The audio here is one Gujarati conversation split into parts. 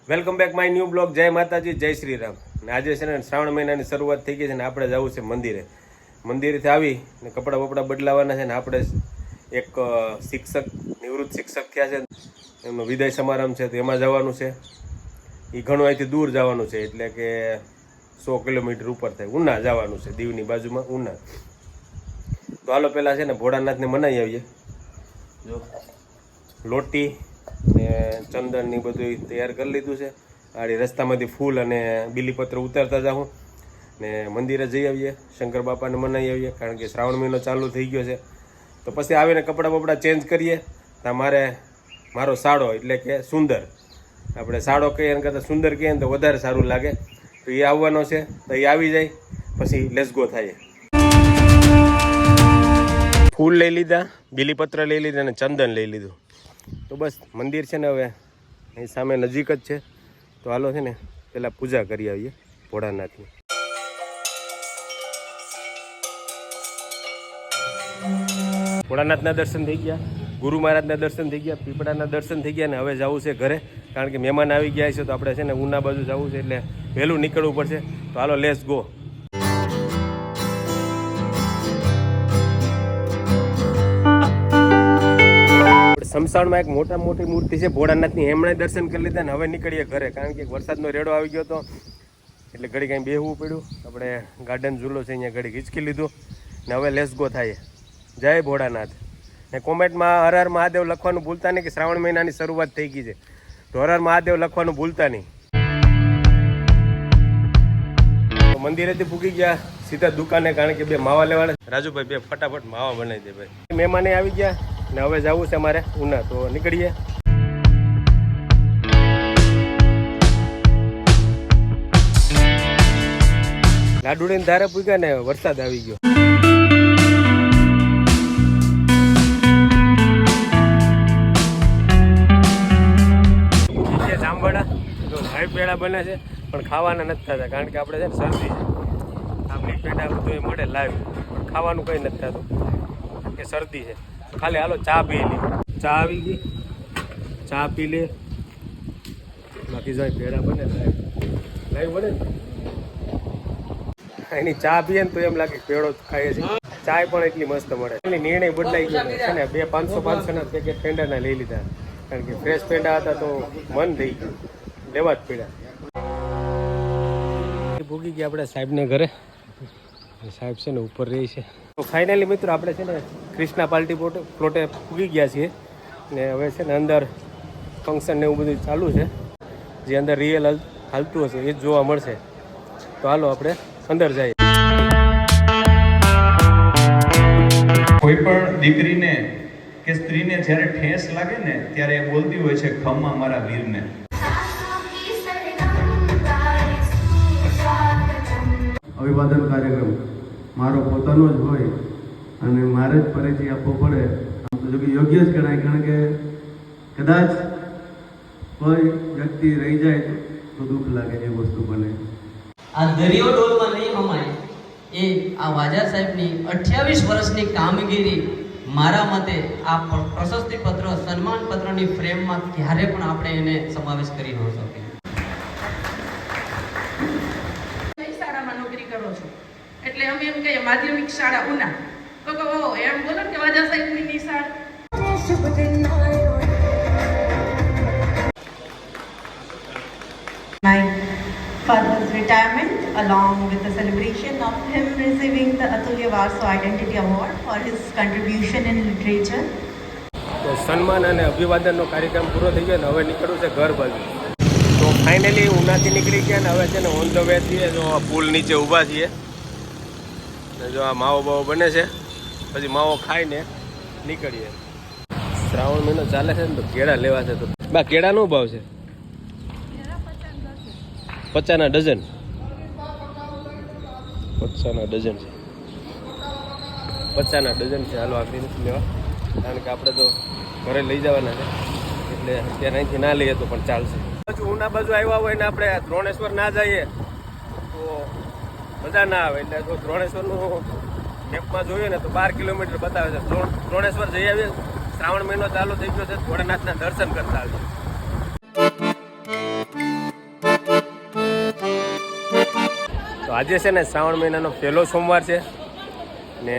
Welcome back my new blog. જય માતાજી, જય શ્રી રામ. ને આજે છે ને શ્રાવણ મહિનાની શરૂઆત થઈ ગઈ છે ને આપણે જવું છે મંદિરે. મંદિરેથી આવી ને કપડાં બપડા બદલાવાના છે ને આપણે એક શિક્ષક નિવૃત્ત શિક્ષક થયા છે એમનો વિદાય સમારંભ છે તો એમાં જવાનું છે. એ ઘણું અહીંથી દૂર જવાનું છે એટલે કે 100 કિલોમીટર ઉપર થાય. ઉના જવાનું છે, દીવની બાજુમાં ઉના. તો હાલો પહેલાં છે ને ભોળાનાથને મનાઈ આવીએ. જો લોટી ને ચંદન ની બધું તૈયાર કરી લીધું છે. આડી રસ્તામાંથી ફૂલ અને બીલીપત્ર ઉતારતા જાઉં ને મંદિરે જઈ આવીએ, શંકર બાપાને મનાઈ આવીએ કારણ કે શ્રાવણ મહિનો ચાલુ થઈ ગયો છે. તો પછી આવીને કપડાં બપડા ચેન્જ કરીએ. તો મારો સાડો એટલે કે સુંદર, આપણે સાડો કહીએ એના કરતાં સુંદર કહીએ ને તો વધારે સારું લાગે. તો એ આવવાનો છે તો એ આવી જાય પછી લેટ્સ ગો થાય. ફૂલ લઈ લીધા, બીલીપત્ર લઈ લીધા અને ચંદન લઈ લીધું. તો બસ મંદિર છે ને હવે અહીં સામે નજીક જ છે. તો હાલો છે ને પહેલાં પૂજા કરી આવીએ ભોળાનાથની. ભોળાનાથના દર્શન થઈ ગયા, ગુરુ મહારાજના દર્શન થઈ ગયા, પીપળાના દર્શન થઈ ગયા ને હવે જવું છે ઘરે કારણ કે મહેમાન આવી ગયા છે. તો આપણે છે ને ઉના બાજુ જવું છે એટલે વહેલું નીકળવું પડશે. તો હાલો લેટ્સ ગો. સમસાણમાં એક મોટી મૂર્તિ છે ભોળાનાથની, એમણે દર્શન કરી લીધા ને હવે નીકળીએ ઘરે કારણ કે વરસાદનો રેડો આવી ગયો હતો એટલે ઘડી કંઈ બેહવું પડ્યું. આપણે ગાર્ડન ઝૂલો છે અહીંયા ઘડી હિંચકી લીધું ને હવે લેટ્સ ગો થાય. જય ભોળાનાથ. ને કોમેન્ટમાં હર હર મહાદેવ લખવાનું ભૂલતા નહીં કે શ્રાવણ મહિનાની શરૂઆત થઈ ગઈ છે તો હર હર મહાદેવ લખવાનું ભૂલતા નહીં. તો મંદિરેથી પૂગી ગયા સીધા દુકાને કારણ કે બે માવા લેવાના. રાજુભાઈ બે ફટાફટ માવા બનાવી દે ભાઈ. મહેમાને આવી ગયા ને હવે જવું છે અમારે ઉના તો નીકળીએ. લાડુડીને ધારે પૂગ્યા ને વરસાદ આવી ગયો. જાંબડા તો લાઈવ પેડા બને છે પણ ખાવાના નથી થતા કારણ કે આપણે છે ને શરદી છે. આપણી પેડા બધું એ મળે લાઈવ પણ ખાવાનું કંઈ નથી થતું કે શરદી છે. ખાલી હાલો ચા પી લે. ચા આવી ગઈ, ચા પી લે. બાકી જાય પેડા બને લાઈવ બને ને એની ચા પીએ ને તો એમ લાગે પેડો ખાઈએ છે. ચાય પણ એટલી મસ્ત મળે. એટલે નિર્ણય બદલાઈ ગયો છે ને 500 ના પેકેટ પેંડાના લઈ લીધા કારણ કે ફ્રેશ પેંડા હતા તો મન થઈ ગયું લેવા જ પડ્યા. ભૂગી ગયા આપણે સાહેબને ઘરે. સાહેબ છે ને ઉપર રહી છે. તો ફાઇનલી મિત્રો આપણે છે ને ક્રિષ્ના પાર્ટી પ્લોટે પૂગી ગયા છીએ ને હવે છે ને અંદર ફંક્શન ને એવું બધું ચાલુ છે. જે અંદર રિયલ હાલતું હશે એ જ જોવા મળશે. તો હાલો આપણે અંદર જઈએ. કોઈ પણ દીકરીને કે સ્ત્રીને જ્યારે ઠેસ લાગે ને ત્યારે એ બોલતી હોય છે ખમ્મા મારા વીરને. અભિવાદન કાર્યક્રમ મારો પોતાનો જ હોય અને મારે જ પરિચય આપવો પડે જો કે યોગ્ય જ ગણાય કારણ કે કદાચ કોઈ વ્યક્તિ રહી જાય તો દુઃખ લાગે એ વસ્તુ બને. આ દરિયો ડોલમાં નહીં હમાય એ આ વાજા સાહેબની 28 વર્ષની કામગીરી મારા મતે આ પ્રશસ્તિ પત્ર સન્માન પત્રની ફ્રેમમાં ક્યારે પણ આપણે એને સમાવેશ કરી ન શકીએ. શાળામાં નોકરી કરો છો એટલે અમે એમ કહીએ માધ્યમિક શાળા ઉના તો એમ બોલો કે વાજા સાહેબની નિશાળ. My father's retirement along with the celebration of him receiving the Atulya Varso Identity Award for his contribution in literature. તો સન્માન અને અભિવાદનનો કાર્યક્રમ પૂરો થઈ ગયો ને હવે નીકળવું છે ઘર બાજુ. તો ફાઇનલી ઉનાથી નીકળી ગયા ને હવે છે ને ઓન ધ વે છીએ. જો આ પુલ નીચે ઊભા છીએ ને જો આ માવો બાવો બને છે પછી માવો ખાઈને નીકળીએ. શ્રાવણ મહિનો ચાલે છે ને તો કેળા લેવા છે. તો બા કેળાનો ભાવ છે 50 ડઝન. 50 ડઝન છે, 50 ડઝન છે. હાલો આખરી નથી લેવા કારણ કે આપણે તો ઘરે લઈ જવાના છે એટલે અત્યારે અહીંથી ના લઈએ તો પણ ચાલશે. બાજુ ઉના બાજુ આવ્યા હોય ને આપણે દ્રોણેશ્વર ના જઈએ તો મજા ના આવે. એટલે જો દ્રોણેશ્વરનું મેપમાં જોઈએ ને તો 12 કિલોમીટર બતાવે છે. દ્રોણેશ્વર જઈ આવીએ. શ્રાવણ મહિનો ચાલુ થઈ ગયો છે, ભોળાનાથના દર્શન કરતા આવીએ. તો આજે છે ને શ્રાવણ મહિનાનો પહેલો સોમવાર છે ને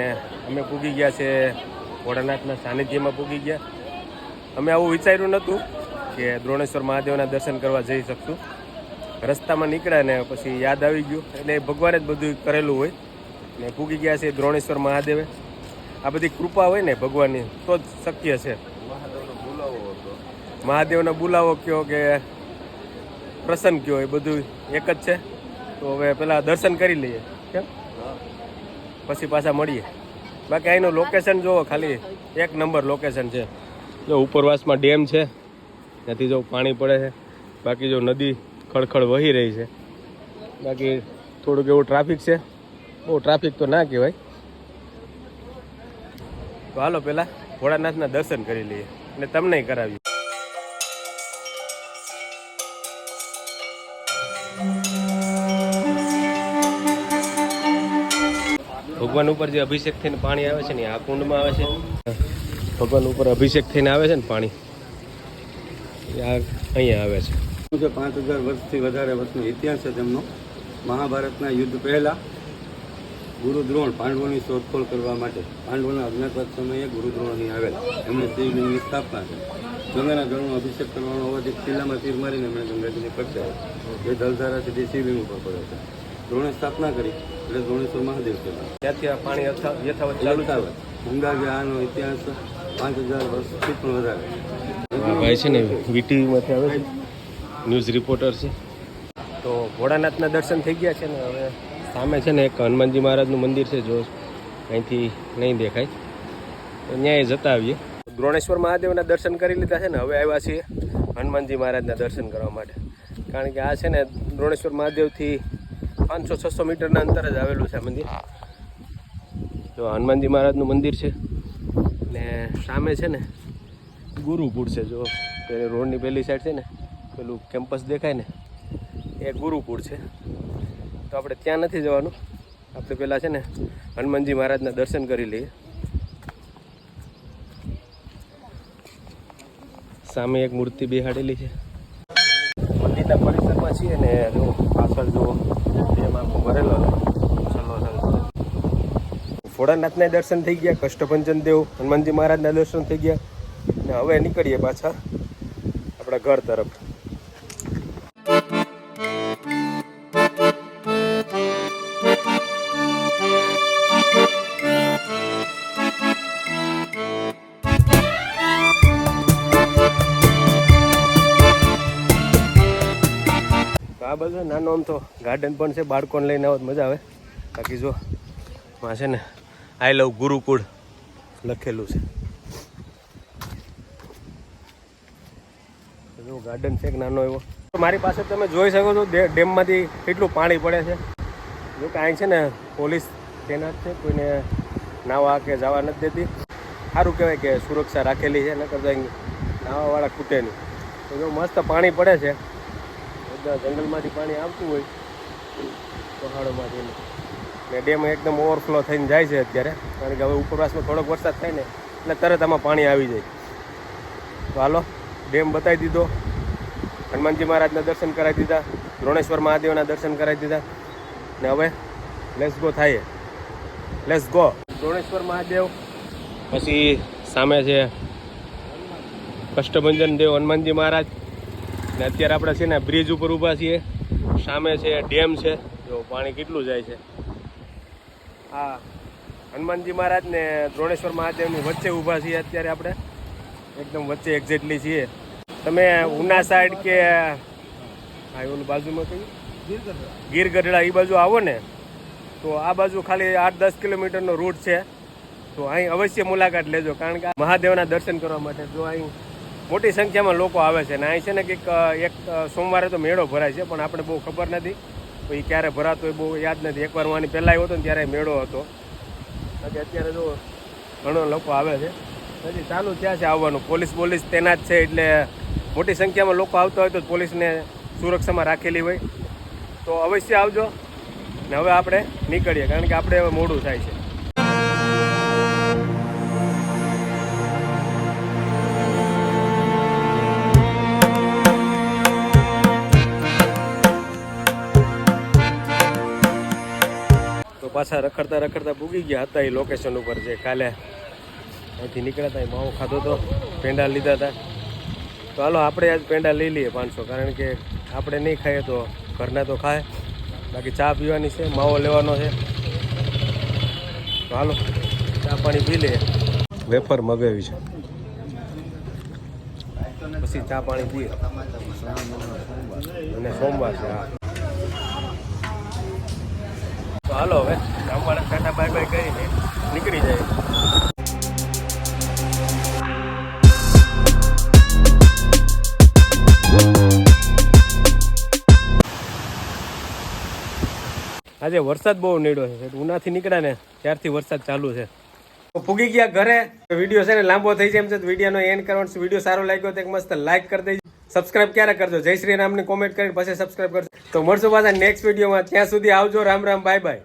અમે પૂગી ગયા છે ભોળાનાથના સાનિધ્યમાં પૂગી ગયા. અમે આવું વિચાર્યું નહોતું કે દ્રોણેશ્વર મહાદેવના દર્શન કરવા જઈ શકશું. રસ્તામાં નીકળ્યા ને પછી યાદ આવી ગયું, એટલે ભગવાને જ બધું કરેલું હોય ને પૂગી ગયા છે દ્રોણેશ્વર મહાદેવે. આ બધી કૃપા હોય ને ભગવાનની તો જ શક્ય છે. મહાદેવનો બોલાવો કયો કે પ્રસન્ન કયો, એ બધું એક જ છે. તો હવે પેલા દર્શન કરી લઈએ, કેમ પછી પાછા મળીએ. બાકી અહીંનું લોકેશન જુઓ, ખાલી એક નંબર લોકેશન છે. જો ઉપરવાસમાં ડેમ છે, ત્યાંથી જો પાણી પડે છે. બાકી જો નદી ખળખળ વહી રહી છે. બાકી થોડુંક એવું ટ્રાફિક છે, બહુ ટ્રાફિક તો ના કહેવાય. તો હાલો પહેલાં ભોળાનાથના દર્શન કરી લઈએ અને તમને કરાવીએ. ભગવાન ઉપર જે અભિષેક થઈને પાણી આવે છે ને આ કુંડમાં આવે છે. ભગવાન ઉપર અભિષેક થઈને આવે છે ને પાણી આ અહીંયા આવે છે. 5000 વર્ષથી વધારે વર્ષનો ઇતિહાસ છે તેમનો. મહાભારતના યુદ્ધ પહેલા ગુરુ દ્રોણ પાંડવોની શોધખોળ કરવા માટે પાંડવોના અજ્ઞાતવાસ સમયે ગુરુ દ્રોણ અહીં આવેલા. એમણે શિવલિંગની સ્થાપના કરી. ગંગાના જળનો અભિષેક કરવાનો હોવાથી કિલ્લામાં તીર મારીને એમણે ગંગાજીને પકડાયા. એ જલધારા સીધી શિવલિંગ ઉપર પડે છે. દ્રોણે સ્થાપના કરી એટલે દ્રોણેશ્વર મહાદેવ કહેવાય. ત્યાંથી આ પાણી યથાવત ચાલુ છે. ગંગા જે આનો ઇતિહાસ 5000 વર્ષથી પણ વધારે. આ ભાઈ છે ને વીટીવીમાંથી આવે છે, ન્યૂઝ રિપોર્ટર છે. તો ભોળાનાથના દર્શન થઈ ગયા છે ને હવે સામે છે ને એક હનુમાનજી મહારાજનું મંદિર છે. જો અહીંથી નહીં દેખાય તો ત્યાં જતા આવીએ. દ્રોણેશ્વર મહાદેવના દર્શન કરી લીધા છે ને હવે આવ્યા છીએ હનુમાનજી મહારાજના દર્શન કરવા માટે. કારણ કે આ છે ને દ્રોણેશ્વર મહાદેવથી 500-600 મીટરના અંતર જ આવેલું છે આ મંદિર. જો હનુમાનજી મહારાજનું મંદિર છે ને સામે છે ને ગુરુકુળ છે. જો પેલી રોડની પેલી સાઈડ છે ને પેલું કેમ્પસ દેખાય ને એ ગુરુકુળ છે. તો આપણે ત્યાં નથી જવાનું, આપણે પહેલાં છે ને હનુમાનજી મહારાજના દર્શન કરી લઈએ. સામે એક મૂર્તિ બેહાડેલી છે. મંદિરના પરિસરમાં છીએ ને જો પાછળ જો એમ આખો ભરેલો ભોળાનાથના દર્શન થઈ ગયા, કષ્ટભંજન દેવ હનુમાનજી મહારાજના દર્શન થઈ ગયા ને હવે નીકળીએ પાછા આપણા ઘર તરફ. આ બધું નાનો આમ તો ગાર્ડન પણ છે, બાળકોને લઈને આવો મજા આવે. બાકી જો માં છે ને આઈ લવ ગુરુકુળ લખેલું છે. જો ગાર્ડન છે એક નાનો એવો. મારી પાસે તમે જોઈ શકો છો ડેમમાંથી કેટલું પાણી પડે છે. જો કે અહીં છે ને પોલીસ તૈનાત છે, કોઈને નાવા કે જવા નથી દેતી. સારું કહેવાય કે સુરક્ષા રાખેલી છે, ન કરતા નાવાવાળા ખૂટે નહીં. તો જો મસ્ત પાણી પડે છે, બધા જંગલમાંથી પાણી આવતું હોય પહાડોમાંથી ને ડેમ એકદમ ઓવરફ્લો થઈને જાય છે અત્યારે. કારણ કે હવે ઉપરવાસમાં થોડોક વરસાદ થાય ને એટલે તરત આમાં પાણી આવી જાય. તો હાલો ડેમ બતાવી દીધો, હનુમાનજી મહારાજના દર્શન કરાવી દીધા, દ્રોણેશ્વર મહાદેવના દર્શન કરાવી દીધા ને હવે લેટ્સ ગો થાય. Let's go. દ્રોણેશ્વર મહાદેવ, પછી સામે છે કષ્ટભંજન દેવ હનુમાનજી મહારાજ ને અત્યારે આપણે છે ને બ્રિજ ઉપર ઊભા છીએ. સામે છે ડેમ છે, જો પાણી કેટલું જાય છે. હા, હનુમાનજી મહારાજ ને દ્રોણેશ્વર મહાદેવની વચ્ચે ઊભા છીએ અત્યારે આપણે, એકદમ વચ્ચે એક્ઝેક્ટલી છીએ. તમે ઉના સાઈડ કે હા ઓલું બાજુમાં કઈ ગીર ગઢડા એ બાજુ આવો ને તો આ બાજુ ખાલી 8-10 કિલોમીટરનો રૂટ છે. તો અહીં અવશ્ય મુલાકાત લેજો, કારણ કે મહાદેવના દર્શન કરવા માટે જો અહીં મોટી સંખ્યામાં લોકો આવે છે. ને અહીં છે ને કંઈક એક સોમવારે તો મેળો ભરાય છે, પણ આપણે બહુ ખબર નથી તો એ ક્યારે ભરાતો એ બહુ યાદ નથી. એકવાર હું આની પહેલાં આવ્યો હતો ને ત્યારે મેળો હતો. અત્યારે જો ઘણો લોકો આવે છે, હજી ચાલુ થયા છે આવવાનું. પોલીસ તૈનાત છે એટલે મોટી સંખ્યામાં લોકો આવતા હોય તો પોલીસને સુરક્ષામાં રાખેલી હોય. તો અવશ્ય આવજો ને હવે આપણે નીકળીએ, કારણ કે આપણે હવે મોડું થાય છે. પાછા રખડતા રખડતા પૂગી ગયા હતા એ લોકેશન ઉપર જે કાલે અહીંથી નીકળ્યા હતા. માવો ખાધો તો, પેંડા લીધા હતા. તો હાલો આપણે આજ પેંડા લઈ લઈએ 500, કારણ કે આપણે નહીં ખાઈએ તો ઘરના તો ખાય. બાકી ચા પીવાની છે, માવો લેવાનો છે. તો હાલો ચા પાણી પી લઈએ. વેફર મગાવી છે, પછી ચા પાણી પીએ. અને સોમવાર છે. હા, તો હાલો હવે અમારે ટાટા બાય બાય કરીને નીકળી જાય. આજે વરસાદ બહુ નીડો છે. ઉનાથી નીકળ્યા ને ત્યારથી વરસાદ ચાલુ છે. પૂગી ગયા ઘરે. વિડીયો છે ને લાંબો થઈ જાય એમ છે. વિડીયોનો એન્ડ કરવાનો છે. વિડીયો સારો લાગ્યો તો એક મસ્ત લાઈક કરી દેજો. સબસ્ક્રાઇબ ક્યારે કરજો? જય શ્રી રામની કોમેન્ટ કરીને પછી સબસ્ક્રાઇબ કરજો. તો મળશું પાછા નેક્સ્ટ વિડીયોમાં. ત્યાં સુધી આવજો. Ram Ram, bye bye.